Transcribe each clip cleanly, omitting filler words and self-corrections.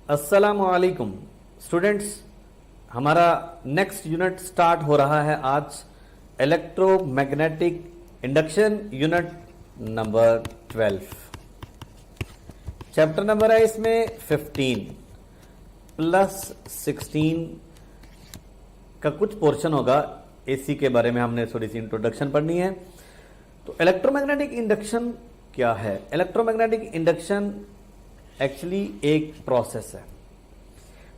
अस्सलामुअलैकुम स्टूडेंट्स, हमारा next unit start हो रहा है आज electromagnetic induction unit number 12। Chapter number है इसमें 15 प्लस 16 का कुछ पोर्शन होगा। एसी के बारे में हमने थोड़ी सी इंट्रोडक्शन पढ़नी है। तो इलेक्ट्रोमैग्नेटिक इंडक्शन क्या है? इलेक्ट्रोमैग्नेटिक इंडक्शन एक्चुअली एक प्रोसेस है,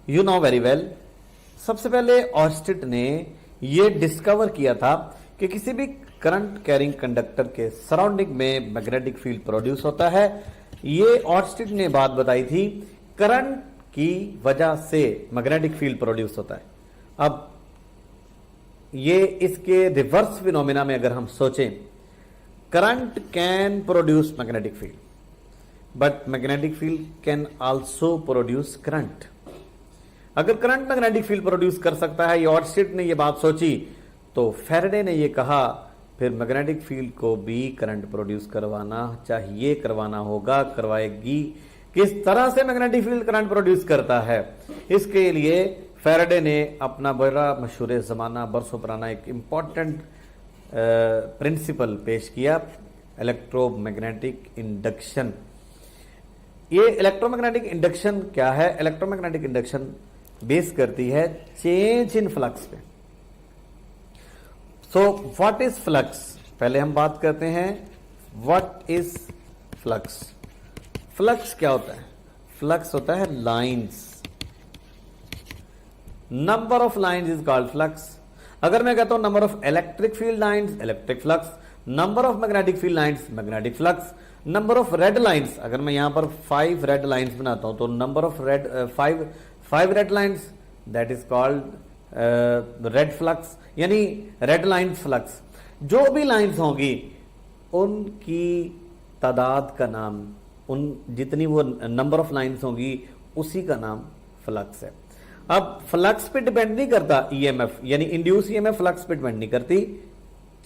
यू नो वेरी वेल। सबसे पहले ऑर्स्टिड ने यह डिस्कवर किया था कि किसी भी करंट कैरिंग कंडक्टर के सराउंडिंग में मैग्नेटिक फील्ड प्रोड्यूस होता है। ये ऑर्स्टिड ने बात बताई थी, करंट की वजह से मैग्नेटिक फील्ड प्रोड्यूस होता है। अब ये इसके रिवर्स फिनोमेना में अगर हम सोचें, current can produce magnetic field but magnetic field can also produce current. अगर करंट मैग्नेटिक फील्ड प्रोड्यूस कर सकता है, ये ऑर्स्टिड ने ये बात सोची, तो फैराडे ने ये कहा फिर मैग्नेटिक फील्ड को भी करंट प्रोड्यूस करवाना चाहिए, करवाना होगा, करवाएगी। किस तरह से मैग्नेटिक फील्ड करंट प्रोड्यूस करता है, इसके लिए फैराडे ने अपना बड़ा मशहूर जमाना बरसों पुराना एक इंपॉर्टेंट प्रिंसिपल पेश किया, इलेक्ट्रोमैग्नेटिक इंडक्शन। ये इलेक्ट्रोमैग्नेटिक इंडक्शन क्या है? इलेक्ट्रोमैग्नेटिक इंडक्शन बेस करती है चेंज इन फ्लक्स पे। So what is flux? पहले हम बात करते हैं व्हाट इज फ्लक्स। फ्लक्स क्या होता है? फ्लक्स होता है lines. Number of lines is called flux. अगर मैं कहता हूं number of electric field lines, electric flux. Number of magnetic field lines, magnetic flux. Number of red lines, अगर मैं यहां पर 5 रेड लाइंस बनाता हूं तो number of red 5 red lines, that is called red flux, यानी रेड लाइंस फ्लक्स। जो भी लाइंस होंगी उनकी तादाद का नाम, उन जितनी वो नंबर ऑफ लाइंस होंगी उसी का नाम फ्लक्स है। अब फ्लक्स पे डिपेंड नहीं करता ईएमएफ, यानी इंड्यूस ईएमएफ फ्लक्स पे डिपेंड नहीं करती,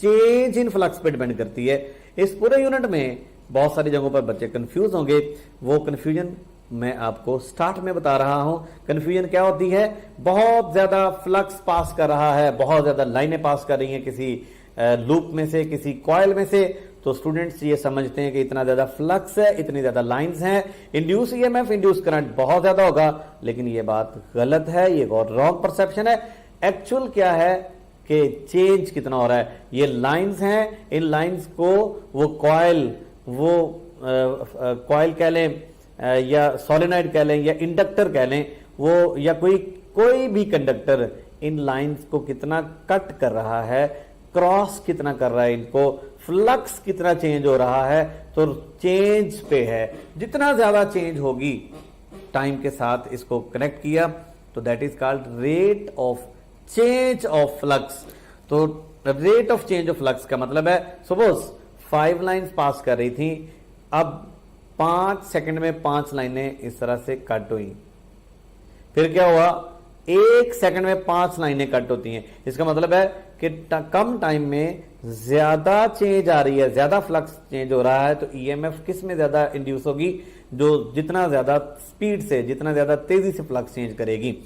चेंज इन फ्लक्स पे डिपेंड करती है। इस पूरे यूनिट में बहुत सारी जगहों पर बच्चे कंफ्यूज होंगे, वो कंफ्यूजन मैं आपको स्टार्ट में बता रहा हूं। कंफ्यूजन क्या होती है? बहुत ज्यादा फ्लक्स पास कर रहा है, बहुत ज्यादा लाइनें पास कर रही हैं किसी लूप में से, किसी कॉइल में से, तो स्टूडेंट्स ये समझते हैं कि इतना ज्यादा फ्लक्स है, इतनी ज्यादा लाइंस हैं, इंड्यूस ईएमएफ, इंड्यूस करंट बहुत ज्यादा होगा। लेकिन ये बात गलत है, ये बहुत रॉन्ग परसेप्शन है। एक्चुअल क्या है कि चेंज कितना हो रहा है? ये लाइंस हैं, इन लाइंस को वो कॉइल कह लें या सोलेनॉइड कह लें या इंडक्टर कह लें, वो या कोई भी कंडक्टर इन लाइंस को कितना कट कर रहा है, क्रॉस कितना कर रहा है, इनको फ्लक्स कितना चेंज हो रहा है, तो चेंज पे है। जितना ज्यादा चेंज होगी टाइम के साथ इसको कनेक्ट किया तो that is called rate of change of flux. तो rate of change of flux का मतलब है, सपोज 5 लाइंस पास कर रही थी, अब 5 सेकंड में 5 लाइनें इस तरह से कट हुई, फिर क्या हुआ? 1 सेकंड में 5 लाइनें कट होती हैं। इसका मतलब है कि कम टाइम में ज्यादा चेंज आ रही है, ज्यादा फ्लक्स चेंज हो रहा है, तो ईएमएफ किस में ज्यादा इंड्यूस होगी? जो जितना ज्यादा स्पीड से, जितना ज्यादा तेजी से फ्लक्स चेंज करेगी।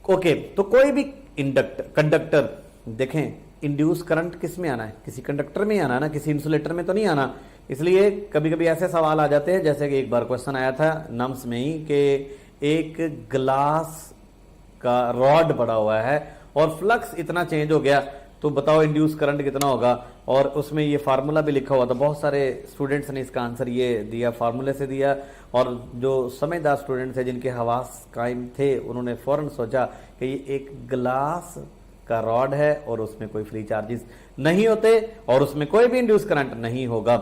ओके, तो कोई भी कंडक्टर देखें, इंड्यूस करंट किस में आना है? किसी कंडक्टर में आना है ना, किसी इंसुलेटर में तो नहीं आना। इसलिए कभी कभी ऐसे सवाल आ जाते हैं, जैसे कि एक बार क्वेश्चन आया था नम्स में ही कि एक ग्लास का रॉड पड़ा हुआ है और फ्लक्स इतना चेंज हो गया, तो बताओ इंड्यूस करंट कितना होगा? और उसमें ये फार्मूला भी लिखा हुआ था। बहुत सारे स्टूडेंट्स ने इसका आंसर ये दिया, फार्मूले से दिया, और जो समझदार स्टूडेंट्स हैं जिनके हवास कायम थे उन्होंने फौरन सोचा कि ये एक ग्लास का रॉड है और उसमें कोई फ्री चार्जेस नहीं होते और उसमें कोई भी इंड्यूस करंट नहीं होगा।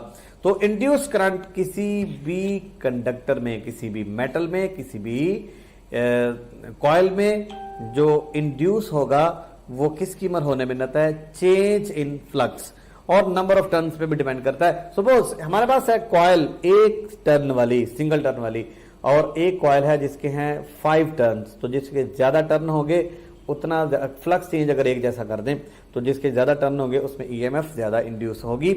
तो इंड्यूस करंट किसी भी कंडक्टर में, किसी भी मेटल में, किसी भी कॉइल में जो इंड्यूस होगा वो किस कीमत होने में रहता है? चेंज इन फ्लक्स, और नंबर ऑफ टर्न्स पे भी डिपेंड करता है। सपोज हमारे पास है कॉइल एक टर्न वाली, सिंगल टर्न वाली, और एक कॉइल है जिसके हैं 5 टर्न्स, तो जिसके ज्यादा टर्न होंगे उतना फ्लक्स चेंज अगर एक जैसा कर दें तो जिसके ज्यादा टर्न होंगे उसमें ईएमएफ ज्यादा इंड्यूस होगी।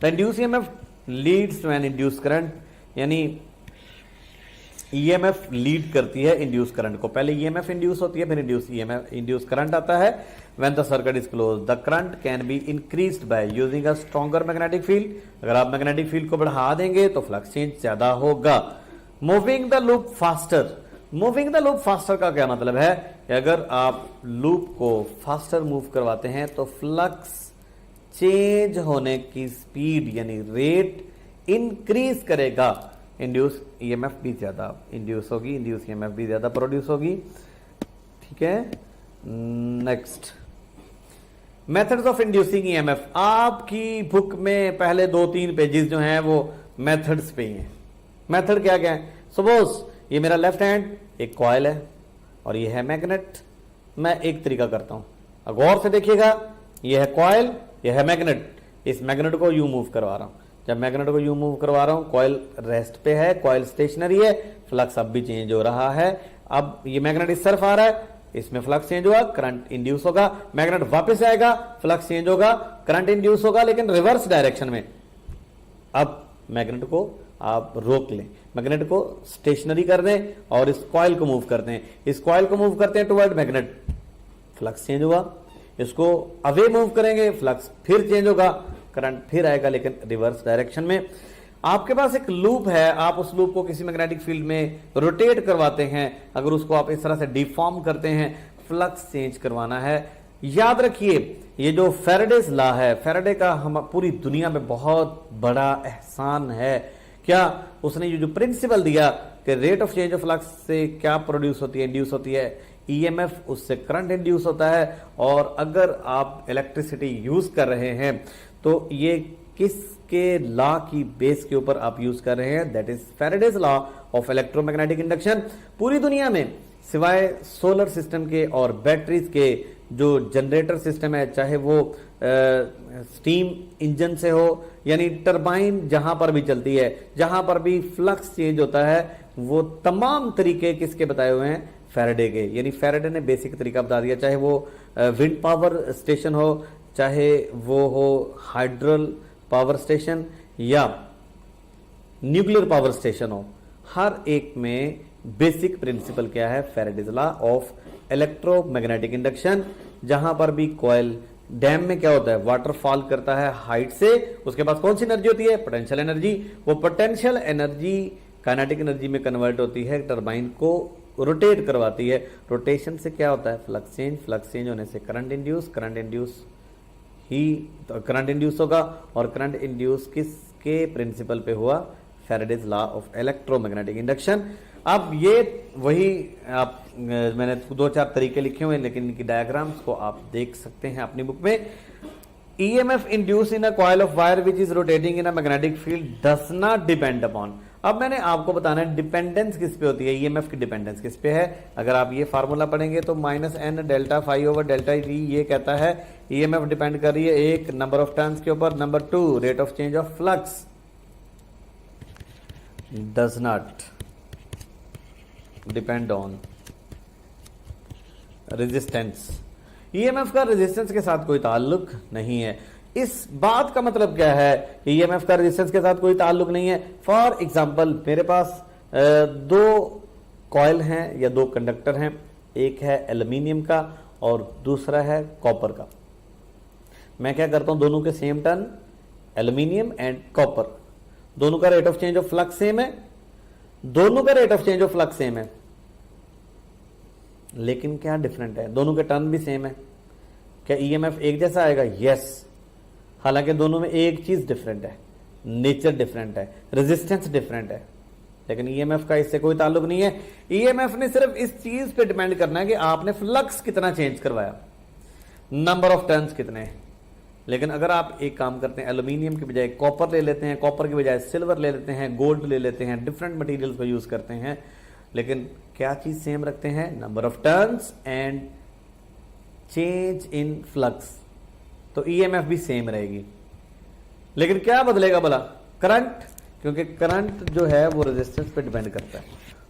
The induce EMF leads to an induce current, यानी ईएमएफ लीड करती है इंड्यूस करंट को। पहले ईएमएफ इंड्यूस होती है, फिर इंड्यूस करंट आता है। When the circuit is close the current can be increased by using a stronger magnetic field. अगर आप मैग्नेटिक फील्ड को बढ़ा देंगे तो फ्लक्स चेंज ज्यादा होगा। Moving the loop faster. Moving the loop faster का क्या मतलब है कि अगर आप लूप को फास्टर मूव करवाते हैं तो फ्लक्स चेंज होने की स्पीड यानी रेट इंक्रीज करेगा। इंड्यूस ईएमएफ भी ज्यादा इंड्यूस होगी, इंड्यूस ईएमएफ भी ज्यादा प्रोड्यूस होगी। ठीक है, next methods of inducing EMF. आपकी बुक में पहले 2-3 पेजेस जो हैं वो मेथड्स पे ही हैं। मेथड क्या क्या है? सपोज ये मेरा लेफ्ट हैंड एक कॉइल है और ये है मैग्नेट। मैं एक तरीका करता हूं, गौर से देखिएगा, ये है कॉइल, ये है मैग्नेट। इस मैग्नेट को यूं मूव करवा रहा हूं। जब मैग्नेट को यूं मूव करवा रहा हूं, कॉइल रेस्ट पे है, कॉइल स्टेशनरी है, फ्लक्स अब भी चेंज हो रहा है। अब ये मैग्नेट इस तरफ आ रहा है, इसमें फ्लक्स चेंज हुआ, करंट इंड्यूस होगा। मैग्नेट वापस आएगा, फ्लक्स चेंज होगा, करंट इंड्यूस होगा, लेकिन रिवर्स डायरेक्शन में। अब मैग्नेट को आप रोक लें, मैग्नेट को स्टेशनरी कर दें और इस कॉइल को मूव करते हैं। इस कॉइल को मूव करते हैं टुवर्ड मैग्नेट, फ्लक्स चेंज हुआ। इसको अवे मूव करेंगे, फ्लक्स फिर चेंज होगा, करंट फिर आएगा लेकिन रिवर्स डायरेक्शन में। आपके पास एक लूप है, आप उस लूप को किसी मैग्नेटिक फील्ड में रोटेट करवाते हैं। अगर उसको आप इस तरह से डिफॉर्म करते हैं, फ्लक्स चेंज करवाना है। याद रखिए, ये जो फैराडेज लॉ है, फैराडे का हम पूरी दुनिया में बहुत बड़ा एहसान है। क्या उसने ये जो प्रिंसिपल दिया कि rate of change of flux से क्या प्रोड्यूस होती है, इंड्यूस होती है ईएमएफ, उससे करंट इंड्यूस होता है। और अगर आप इलेक्ट्रिसिटी यूज कर रहे हैं तो ये किसके लॉ की बेस के ऊपर आप यूज कर रहे हैं? That is Faraday's law of electromagnetic induction. पूरी दुनिया में सिवाय सोलर सिस्टम के और बैटरीज के जो जनरेटर सिस्टम है, चाहे वो स्टीम इंजन से हो यानी टरबाइन जहां पर भी चलती है, जहां पर भी फ्लक्स चेंज होता है, वो तमाम तरीके किसके बताए हुए हैं? फैराडे के। यानी फैराडे ने बेसिक तरीका बता दिया, चाहे वो विंड पावर स्टेशन हो, चाहे वो हो हाइड्रल पावर स्टेशन या न्यूक्लियर पावर स्टेशन हो, हर एक में बेसिक प्रिंसिपल क्या है? Faraday's law of electromagnetic induction. जहां पर भी कॉइल, डैम में क्या होता है? वाटर फॉल करता है हाइट से, उसके पास कौन सी एनर्जी होती है? Potential energy. वो पोटेंशियल एनर्जी काइनेटिक एनर्जी में कन्वर्ट होती है, टरबाइन को रोटेट करवाती है। रोटेशन से क्या होता है? Flux change. फ्लक्स चेंज होने से करंट इंड्यूस, करंट इंड्यूस ही तो करंट इंड्यूस होगा। और करंट इंड्यूस किसके प्रिंसिपल पे हुआ? Faraday's law of electromagnetic induction. अब ये वही आप मैंने 2-4 तरीके लिखे हुए हैं, लेकिन इनकी डायग्राम्स को आप देख सकते हैं अपनी बुक में। EMF induce in a coil of wire which is rotating in a magnetic field does not depend upon. अब मैंने आपको बताना है डिपेंडेंस किस पे होती है, ईएमएफ की डिपेंडेंस किस पे है। अगर आप ये फार्मूला पढ़ेंगे तो -n delta phi over delta T, ये कहता है ईएमएफ डिपेंड कर रही है एक नंबर ऑफ टर्न्स के ऊपर, number 2 rate of change of flux does not depend on resistance. EMF का रेजिस्टेंस के साथ कोई ताल्लुक नहीं है। इस बात का मतलब क्या है कि ईएमएफ का रेजिस्टेंस के साथ कोई ताल्लुक नहीं है? फॉर एग्जांपल मेरे पास 2 कॉइल हैं या 2 कंडक्टर हैं, एक है एल्यूमिनियम का और दूसरा है कॉपर का। मैं क्या करता हूं, दोनों के same turn, aluminium and copper, दोनों का rate of change of flux same है, दोनों का rate of change of flux same है, लेकिन क्या डिफरेंट है? दोनों के टर्न भी सेम है। क्या ईएमएफ एक जैसा आएगा? यस। हालांकि दोनों में एक चीज डिफरेंट है, नेचर डिफरेंट है, रेजिस्टेंस डिफरेंट है, लेकिन ईएमएफ का इससे कोई ताल्लुक नहीं है। ईएमएफ ने सिर्फ इस चीज पे डिपेंड करना है कि आपने फ्लक्स कितना चेंज करवाया, नंबर ऑफ टर्न्स कितने हैं। लेकिन अगर आप एक काम करते हैं, एल्यूमिनियम के बजाय कॉपर ले लेते हैं, कॉपर के बजाय सिल्वर ले लेते हैं, गोल्ड ले लेते हैं, डिफरेंट मटेरियल्स को यूज करते हैं, लेकिन क्या चीज सेम रखते हैं? Number of turns and change in flux, तो ईएमएफ भी सेम रहेगी। लेकिन क्या बदलेगा भला? करंट, क्योंकि करंट जो है वो रेजिस्टेंस पे डिपेंड करता है।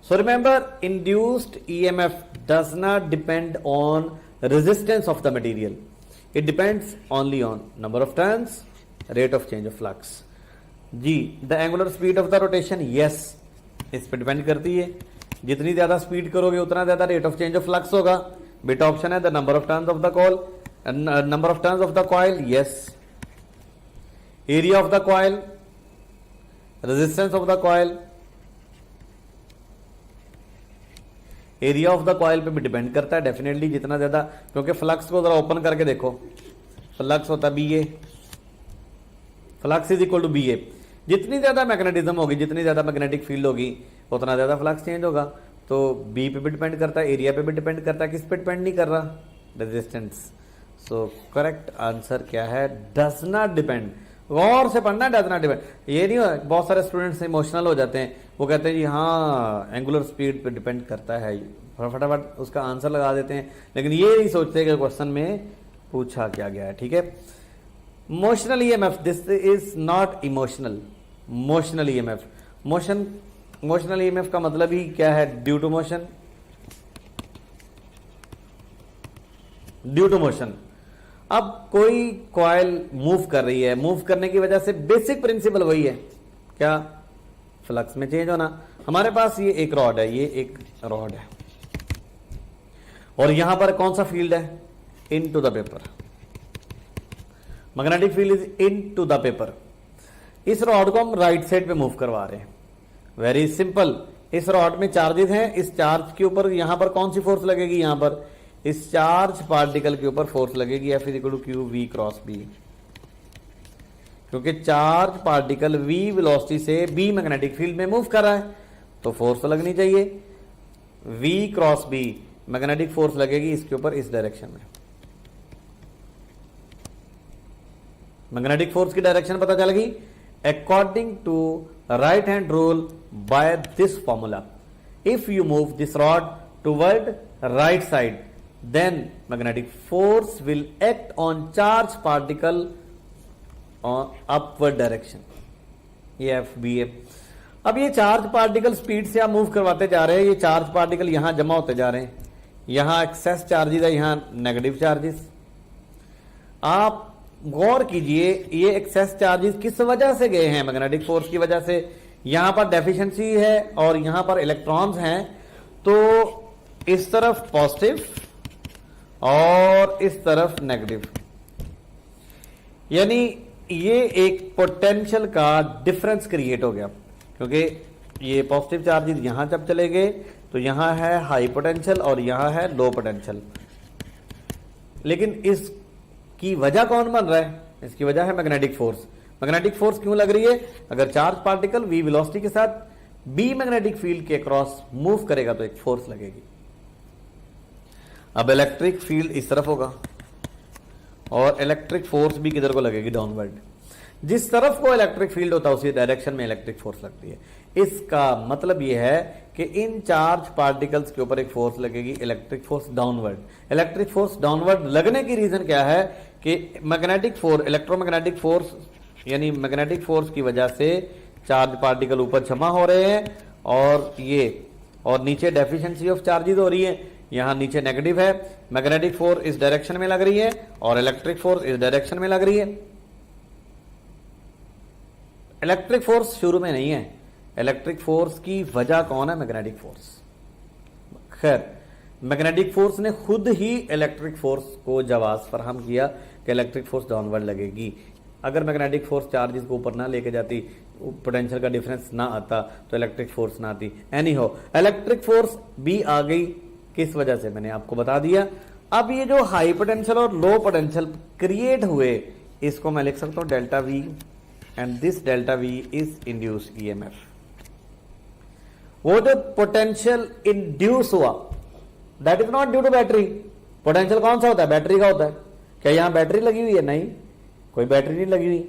So remember, induced EMF does not depend on resistance of the material, it depends only on number of turns, rate of change of flux. जी, the angular speed of the rotation, yes, इस पर depend करती है। जितनी ज्यादा speed करोगे उतना ज्यादा rate of change of flux होगा। बेटा ऑप्शन है the number of turns of the call, number of turns of the coil, yes. Area of the coil, resistance of the coil, area of the coil पे भी depend करता है definitely जितना ज्यादा, क्योंकि फ्लक्स को जरा ओपन करके देखो, फ्लक्स होता है B A, flux is equal to B A. जितनी ज्यादा मैग्नेटिज्म होगी, जितनी ज्यादा मैग्नेटिक फील्ड होगी, उतना ज्यादा फ्लक्स चेंज होगा। तो बी पे भी डिपेंड करता है, एरिया पे भी डिपेंड करता है, किस पे डिपेंड नहीं कर रहा, रेजिस्टेंस। सो करेक्ट आंसर क्या है, डज नॉट डिपेंड। गौर से पढ़ना, डज नॉट डिपेंड। ये नहीं हो, बहुत सारे स्टूडेंट्स इमोशनल हो जाते हैं, वो कहते हैं जी हाँ एंगुलर स्पीड पे डिपेंड करता है, फटाफट उसका आंसर लगा देते हैं, लेकिन ये नहीं सोचते कि क्वेश्चन में पूछा क्या गया है। ठीक है, motional EMF, this is not emotional. Motional EMF, motional EMF का मतलब ही क्या है, due to motion, due to motion. अब कोई कॉइल मूव कर रही है, मूव करने की वजह से बेसिक प्रिंसिपल वही है, क्या, फ्लक्स में चेंज होना। हमारे पास ये एक रॉड है, ये एक रॉड है, और यहां पर कौन सा फील्ड है, into the paper, magnetic field is into the paper. इस रॉड को हम राइट साइड पे मूव करवा रहे हैं, वेरी सिंपल। इस रॉड में चार्जेस हैं, इस चार्ज के ऊपर यहां पर कौन सी फोर्स लगेगी, यहां पर इस चार्ज पार्टिकल के ऊपर फोर्स लगेगी, F is equal to Q V cross B, क्योंकि चार्ज पार्टिकल v वेलोसिटी से b मैग्नेटिक फील्ड में मूव कर रहा है, तो फोर्स तो लगनी चाहिए, v cross b magnetic force लगेगी इसके ऊपर इस डायरेक्शन में। मैग्नेटिक फोर्स की डायरेक्शन पता चल गई, according to right hand rule by this formula, if you move this rod toward right side, then magnetic force will act on charge particle on upward direction, ये F B ए। अब ये charge particle speed से आप move करवाते जा रहे हैं, ये चार्ज पार्टिकल यहां जमा होते जा रहे हैं, यहां एक्सेस चार्जेस है, यहां नेगेटिव चार्जेस। आप गौर कीजिए, ये एक्सेस चार्जेस किस वजह से गए हैं, मैग्नेटिक फोर्स की वजह से। यहां पर डेफिशिएंसी है और यहां पर इलेक्ट्रॉन्स हैं, तो इस तरफ पॉजिटिव और इस तरफ नेगेटिव, यानी ये एक पोटेंशियल का डिफरेंस क्रिएट हो गया, क्योंकि ये पॉजिटिव चार्जेस यहां जब चले गए तो यहां है हाई पोटेंशियल और यहां है लो पोटेंशियल। लेकिन इसकी वजह कौन बन रहा है, इसकी वजह है मैग्नेटिक फोर्स। मैग्नेटिक फोर्स क्यों लग रही है, अगर चार्ज पार्टिकल v वेलोसिटी के साथ b मैग्नेटिक फील्ड के क्रॉस मूव करेगा तो एक फोर्स लगेगी। अब इलेक्ट्रिक फील्ड इस तरफ होगा और इलेक्ट्रिक फोर्स भी किधर को लगेगी, डाउनवर्ड। जिस तरफ को इलेक्ट्रिक फील्ड होता है उसी डायरेक्शन में इलेक्ट्रिक फोर्स लगती है। इसका मतलब यह है कि इन चार्ज पार्टिकल्स के ऊपर एक फोर्स लगेगी, electric force downward. Electric force downward लगने की रीजन क्या है कि मैग्नेटिक फोर्स, इलेक्ट्रोमैग्नेटिक फोर्स यानी मैग्नेटिक फोर्स की वजह से चार्ज पार्टिकल ऊपर जमा हो रहे हैं और नीचे डेफिशिएंसी ऑफ चार्जेस हो रही है, यहां नीचे नेगेटिव है। मैग्नेटिक फोर्स इस डायरेक्शन में लग रही है और इलेक्ट्रिक फोर्स इस डायरेक्शन में लग रही है। इलेक्ट्रिक फोर्स शुरू में नहीं है, इलेक्ट्रिक फोर्स की वजह कौन है, मैग्नेटिक फोर्स। खैर, मैग्नेटिक फोर्स ने खुद ही इलेक्ट्रिक फोर्स को जवाब फराहम किया कि इलेक्ट्रिक फोर्स डाउनवर्ड लगेगी। अगर मैग्नेटिक फोर्स चार्जेस को ऊपर ना लेके जाती, पोटेंशियल का डिफरेंस ना आता, तो इलेक्ट्रिक फोर्स ना आती। एनी हो, इलेक्ट्रिक फोर्स भी आ गई, किस वजह से मैंने आपको बता दिया। अब ये जो हाई पोटेंशियल और लो पोटेंशियल क्रिएट हुए, इसको मैं लिख सकता हूं delta V, and this delta V is induced EMF. वो जो पोटेंशियल इंड्यूस हुआ, that is not due to battery. Potential कौन सा होता है, बैटरी का होता है। क्या यहां बैटरी लगी हुई है, नहीं, कोई बैटरी नहीं लगी हुई।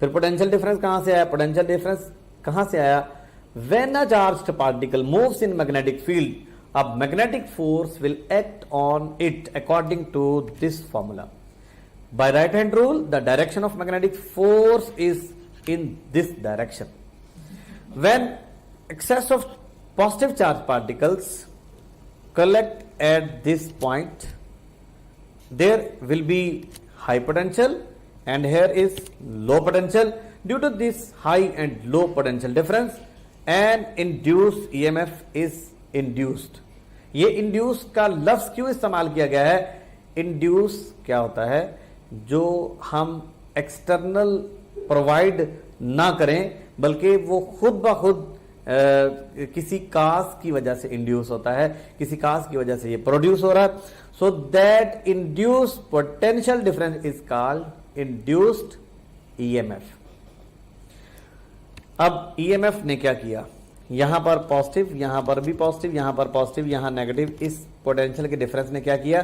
फिर पोटेंशियल डिफरेंस कहां से आया, पोटेंशियल डिफरेंस कहां से आया, when a charged particle moves in magnetic field, अब magnetic force will act on it according to this formula. By right hand rule, the direction of magnetic force is in this direction. When excess of positive charge particles collect at this point, there will be high potential and here is low potential. Due to this high and low potential difference, an induce EMF is induced. ये induce का लफ्ज क्यों इस्तेमाल किया गया है? Induce क्या होता है? जो हम एक्सटर्नल प्रोवाइड ना करें बल्कि वो खुद ब खुद किसी काज की वजह से इंड्यूस होता है, किसी काज की वजह से ये प्रोड्यूस हो रहा है। So that induce potential difference is called induced EMF. अब ईएमएफ ने क्या किया? यहां पर पॉजिटिव, यहां पर भी पॉजिटिव, यहां पर पॉजिटिव, यहां नेगेटिव। इस पोटेंशियल के डिफरेंस ने क्या किया?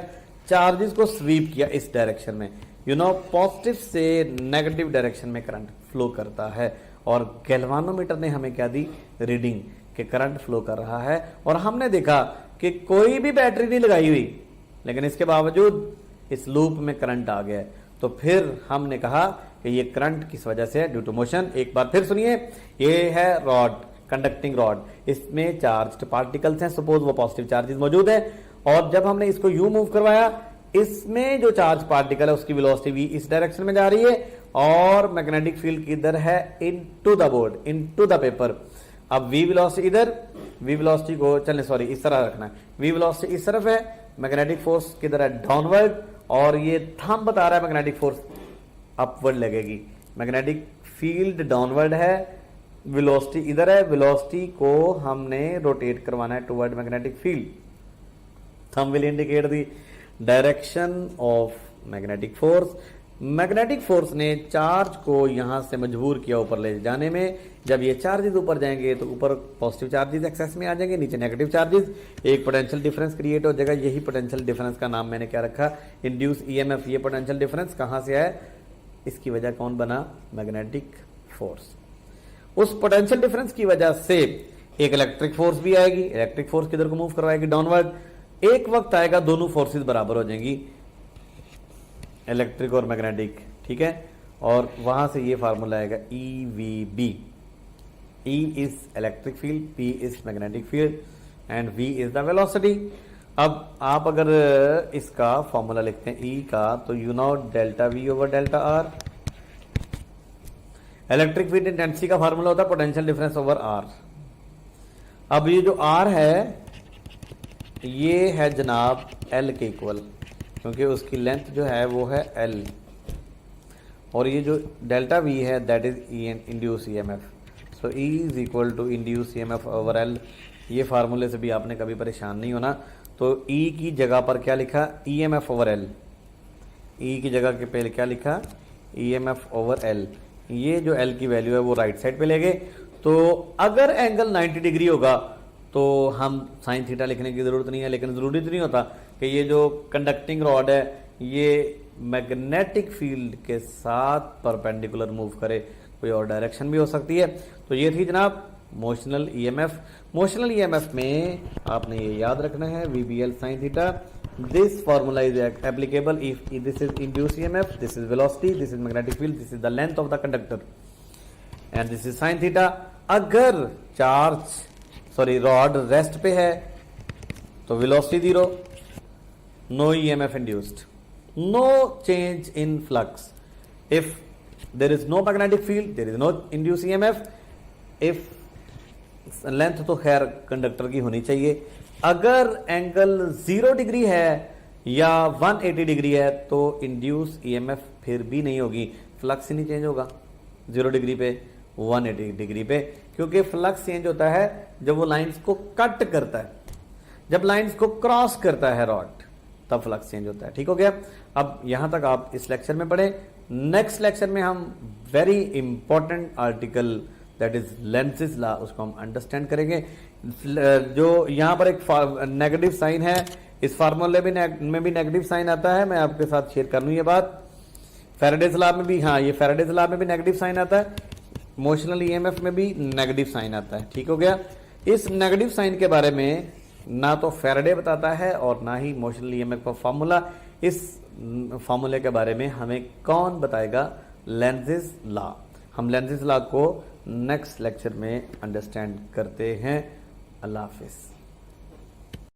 चार्जेस को स्वीप किया इस डायरेक्शन में। पॉजिटिव से नेगेटिव डायरेक्शन में करंट फ्लो करता है और गैल्वानोमीटर ने हमें क्या दी? रीडिंग कि करंट फ्लो कर रहा है। और हमने देखा कि कोई भी बैटरी नहीं लगाई हुई, लेकिन इसके बावजूद इस लूप में करंट आ गया। तो फिर हमने कहा कि ये करंट किस वजह से है? Due to motion. एक बार फिर सुनिए, ये है रॉड, कंडक्टिंग रॉड, इसमें चार्ज्ड पार्टिकल्स हैं, सपोज वो पॉजिटिव चार्जेस मौजूद है, और जब हमने इसको यू मूव करवाया, इसमें जो चार्ज पार्टिकल है उसकी वेलोसिटी v इस डायरेक्शन में जा रही है और मैग्नेटिक फील्ड किधर है? Into the board, into the paper. अब v वेलोसिटी इधर, v वेलोसिटी को चलने सॉरी इस तरह रखना है, v वेलोसिटी इस तरफ है, मैग्नेटिक फोर्स किधर है? डाउनवर्ड, और ये थंब बता रहा है मैग्नेटिक फोर्स अपवर्ड लगेगी। मैग्नेटिक फील्ड डाउनवर्ड है, वेलोसिटी इधर है, वेलोसिटी को हमने रोटेट करवाना है toward magnetic field. Thumb will indicate the direction of magnetic force. Magnetic force ने चार्ज को यहां से मजबूर किया ऊपर ले जाने में। जब ये चार्जेस ऊपर जाएंगे तो ऊपर पॉजिटिव चार्जेस एक्सेस में आ जाएंगे, नीचे नेगेटिव चार्जेस, एक पोटेंशियल डिफरेंस क्रिएट हो जाएगा। यही पोटेंशियल डिफरेंस का नाम मैंने क्या रखा? Induce EMF. ये पोटेंशियल डिफरेंस कहां से आया? इसकी वजह कौन बना? Magnetic force. उस पोटेंशियल डिफरेंस की वजह से एक इलेक्ट्रिक फोर्स भी आएगी। इलेक्ट्रिक फोर्स किधर को मूव करवाएगी? डाउनवर्ड। एक वक्त आएगा दोनों फोर्सेस बराबर हो जाएंगी, इलेक्ट्रिक और मैग्नेटिक, ठीक है। और वहां से ये फार्मूला आएगा EVB। E is electric field, P is magnetic field and V is the velocity. अब आप अगर इसका फॉर्मूला लिखते हैं E का, तो you know delta V over delta R। Electric field intensity का फार्मूला होता है पोटेंशियल डिफरेंस ओवर R। अब ये जो R है ये है जनाब L के इक्वल, क्योंकि उसकी लेंथ जो है वो है L, और ये जो डेल्टा V है that is induce EMF. So E is equal to induce EMF over L। ये फार्मूले से भी आपने कभी परेशान नहीं होना। तो E की जगह पर क्या लिखा? EMF over L। E की जगह के पहले क्या लिखा? EMF over L। ये जो L की वैल्यू है वो राइट साइड पे ले गए। तो अगर एंगल 90 डिग्री होगा तो हम साइन थीटा लिखने की जरूरत नहीं है, लेकिन जरूरी तो नहीं होता कि ये जो कंडक्टिंग रॉड है ये मैग्नेटिक फील्ड के साथ परपेंडिकुलर मूव करे, कोई और डायरेक्शन भी हो सकती है। तो ये थी जनाब मोशनल ईएमएफ। मोशनल ईएमएफ में आपने ये याद रखना है VBL sin theta. This formula is applicable if this is induce EMF, this is velocity, this is magnetic field, this is the length of the conductor and this is sin theta. अगर rod rest पे है तो velocity 0, no EMF induced, no change in flux. If there is no magnetic field there is no induce EMF. If length तो खैर conductor की होनी चाहिए। अगर एंगल 0 डिग्री है या 180 डिग्री है तो इंड्यूस ईएमएफ फिर भी नहीं होगी, फ्लक्स ही नहीं चेंज होगा 0 डिग्री पे 180 डिग्री पे, क्योंकि फ्लक्स चेंज होता है जब वो लाइंस को कट करता है, जब लाइंस को क्रॉस करता है रॉड, तब फ्लक्स चेंज होता है। ठीक हो गया। अब यहां तक आप इस लेक्चर में पढ़ें। नेक्स्ट लेक्चर में हम very important article that is Lenz's law, उसको हम अंडरस्टैंड करेंगे। जो यहां पर एक नेगेटिव साइन है, इस फार्मूले में भी नेगेटिव साइन आता है, मैं आपके साथ शेयर कर लूं ये बात। फैराडेज लॉ में भी, हाँ ये फैराडेज लॉ में भी नेगेटिव साइन आता है, मोशनल ईएमएफ में भी नेगेटिव साइन आता है। ठीक हो गया। इस नेगेटिव साइन के बारे में ना तो फैराडे बताता है और ना ही मोशनल ईएमएफ का फार्मूला। इस फार्मूले के बारे में हमें कौन बताएगा? लेंज़ेस लॉ। हम लेंज़ेस लॉ को नेक्स्ट लेक्चर में अंडरस्टैंड करते हैं। अल्लाह हाफिज़।